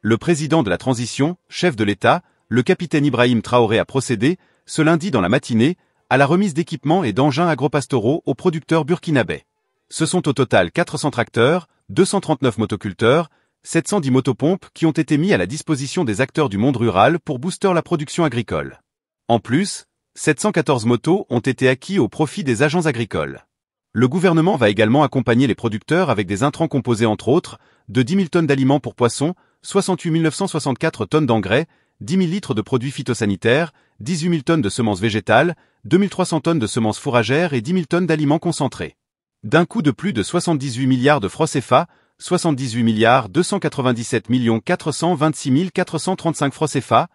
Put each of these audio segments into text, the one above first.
le président de la transition, chef de l'État, le capitaine Ibrahim Traoré a procédé, ce lundi dans la matinée, à la remise d'équipements et d'engins agropastoraux aux producteurs burkinabais. Ce sont au total 400 tracteurs, 239 motoculteurs, 710 motopompes qui ont été mis à la disposition des acteurs du monde rural pour booster la production agricole. En plus, 714 motos ont été acquis au profit des agents agricoles. Le gouvernement va également accompagner les producteurs avec des intrants composés entre autres de 10 000 tonnes d'aliments pour poissons, 68 964 tonnes d'engrais, 10 000 litres de produits phytosanitaires, 18 000 tonnes de semences végétales, 2 300 tonnes de semences fourragères et 10 000 tonnes d'aliments concentrés. D'un coût de plus de 78 milliards de francs CFA, 78 milliards 297 426 435 francs CFA,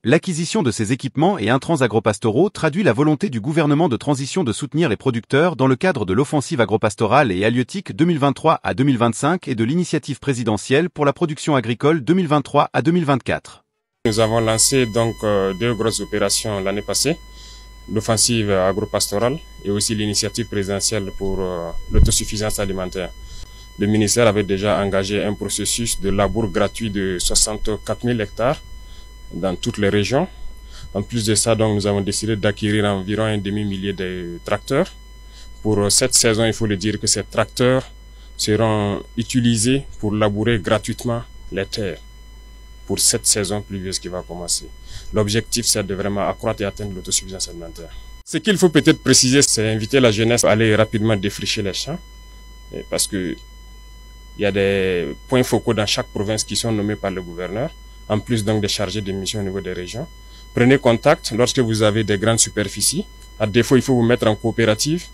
l'acquisition de ces équipements et intrants agropastoraux traduit la volonté du gouvernement de transition de soutenir les producteurs dans le cadre de l'offensive agropastorale et halieutique 2023 à 2025 et de l'initiative présidentielle pour la production agricole 2023 à 2024. Nous avons lancé donc deux grosses opérations l'année passée, l'offensive agropastorale et aussi l'initiative présidentielle pour l'autosuffisance alimentaire. Le ministère avait déjà engagé un processus de labour gratuit de 64 000 hectares dans toutes les régions. En plus de ça, donc, nous avons décidé d'acquérir environ un demi-millier de tracteurs. Pour cette saison, il faut le dire que ces tracteurs seront utilisés pour labourer gratuitement les terres pour cette saison pluvieuse qui va commencer. L'objectif, c'est de vraiment accroître et atteindre l'autosuffisance alimentaire. Ce qu'il faut peut-être préciser, c'est inviter la jeunesse à aller rapidement défricher les champs, parce que il y a des points focaux dans chaque province qui sont nommés par le gouverneur, en plus donc des chargés de mission au niveau des régions. Prenez contact lorsque vous avez des grandes superficies. À défaut, il faut vous mettre en coopérative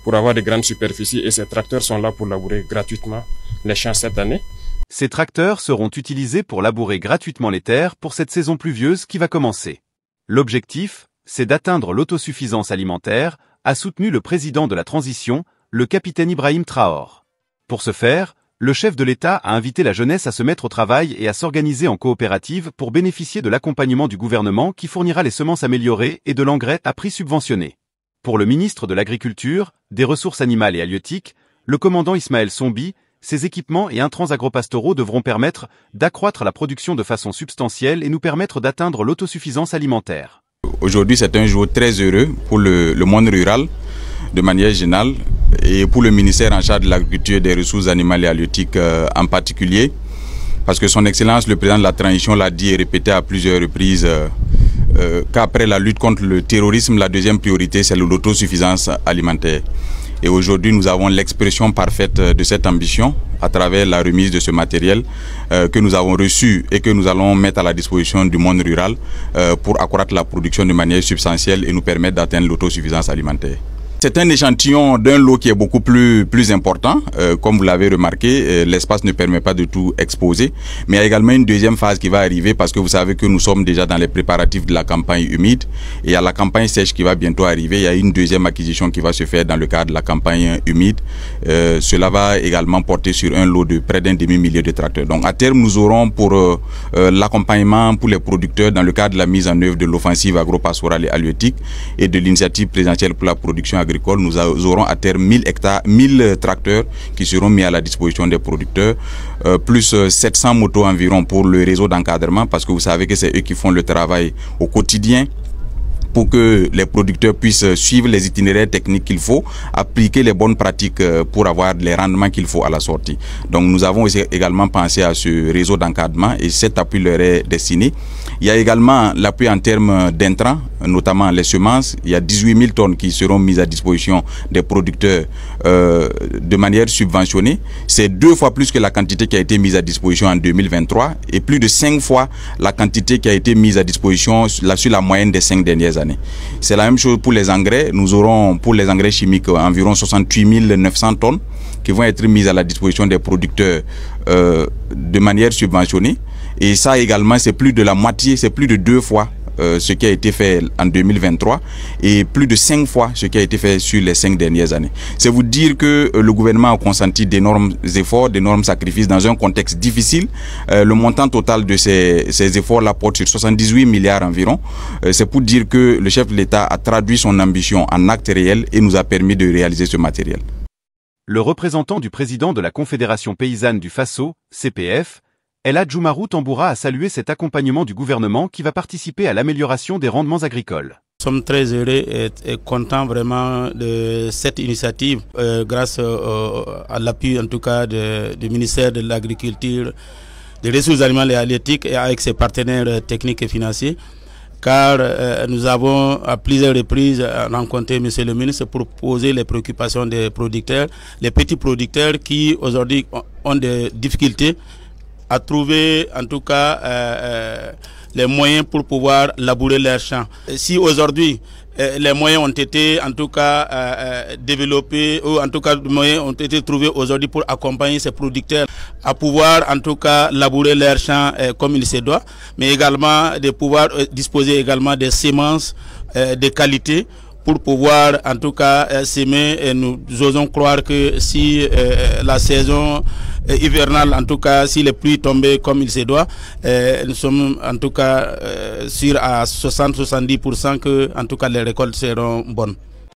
pour avoir des grandes superficies et ces tracteurs sont là pour labourer gratuitement les champs cette année. Ces tracteurs seront utilisés pour labourer gratuitement les terres pour cette saison pluvieuse qui va commencer. L'objectif, c'est d'atteindre l'autosuffisance alimentaire, a soutenu le président de la transition, le capitaine Ibrahim Traoré. Pour ce faire, le chef de l'État a invité la jeunesse à se mettre au travail et à s'organiser en coopérative pour bénéficier de l'accompagnement du gouvernement qui fournira les semences améliorées et de l'engrais à prix subventionné. Pour le ministre de l'Agriculture, des Ressources animales et halieutiques, le commandant Ismaël Sombi, ces équipements et intrants agropastoraux devront permettre d'accroître la production de façon substantielle et nous permettre d'atteindre l'autosuffisance alimentaire. Aujourd'hui, c'est un jour très heureux pour le monde rural, de manière générale, et pour le ministère en charge de l'agriculture et des ressources animales et halieutiques en particulier, parce que son Excellence, le président de la transition, l'a dit et répété à plusieurs reprises qu'après la lutte contre le terrorisme, la deuxième priorité, c'est l'autosuffisance alimentaire. Et aujourd'hui, nous avons l'expression parfaite de cette ambition à travers la remise de ce matériel que nous avons reçu et que nous allons mettre à la disposition du monde rural pour accroître la production de manière substantielle et nous permettre d'atteindre l'autosuffisance alimentaire. C'est un échantillon d'un lot qui est beaucoup plus important. Comme vous l'avez remarqué, l'espace ne permet pas de tout exposer. Mais il y a également une deuxième phase qui va arriver parce que vous savez que nous sommes déjà dans les préparatifs de la campagne humide. Et il y a la campagne sèche qui va bientôt arriver. Il y a une deuxième acquisition qui va se faire dans le cadre de la campagne humide. Cela va également porter sur un lot de près d'un demi-millier de tracteurs. Donc à terme, nous aurons pour l'accompagnement pour les producteurs dans le cadre de la mise en œuvre de l'offensive agropastorale et halieutique et de l'initiative présidentielle pour la production agricole. Nous aurons à terme 1000 tracteurs qui seront mis à la disposition des producteurs, plus 700 motos environ pour le réseau d'encadrement, parce que vous savez que c'est eux qui font le travail au quotidien pour que les producteurs puissent suivre les itinéraires techniques qu'il faut, appliquer les bonnes pratiques pour avoir les rendements qu'il faut à la sortie. Donc nous avons également pensé à ce réseau d'encadrement et cet appui leur est destiné. Il y a également l'appui en termes d'intrants, notamment les semences. Il y a 18 000 tonnes qui seront mises à disposition des producteurs de manière subventionnée. C'est 2 fois plus que la quantité qui a été mise à disposition en 2023 et plus de 5 fois la quantité qui a été mise à disposition sur la moyenne des 5 dernières années. C'est la même chose pour les engrais. Nous aurons pour les engrais chimiques environ 68 900 tonnes qui vont être mises à la disposition des producteurs de manière subventionnée. Et ça également, c'est plus de la moitié, c'est plus de 2 fois ce qui a été fait en 2023 et plus de 5 fois ce qui a été fait sur les 5 dernières années. C'est vous dire que le gouvernement a consenti d'énormes efforts, d'énormes sacrifices dans un contexte difficile. Le montant total de ces efforts-là porte sur 78 milliards environ. C'est pour dire que le chef de l'État a traduit son ambition en actes réels et nous a permis de réaliser ce matériel. Le représentant du président de la Confédération paysanne du Faso, CPF, El Hadj Oumarou Tamboura a salué cet accompagnement du gouvernement qui va participer à l'amélioration des rendements agricoles. Nous sommes très heureux et contents vraiment de cette initiative grâce à l'appui en tout cas du ministère de l'Agriculture, des Ressources animales et halieutiques et avec ses partenaires techniques et financiers. Car nous avons à plusieurs reprises rencontré M. le ministre pour poser les préoccupations des producteurs, les petits producteurs qui aujourd'hui ont des difficultés à trouver en tout cas les moyens pour pouvoir labourer leurs champs. Si aujourd'hui les moyens ont été en tout cas développés, ou en tout cas les moyens ont été trouvés aujourd'hui pour accompagner ces producteurs à pouvoir en tout cas labourer leurs champs comme il se doit, mais également de pouvoir disposer également des semences de qualité pour pouvoir en tout cas s'aimer, et nous osons croire que si la saison hivernale, en tout cas si les pluies tombaient comme il se doit, nous sommes en tout cas sûrs à 60-70% que en tout cas les récoltes seront bonnes.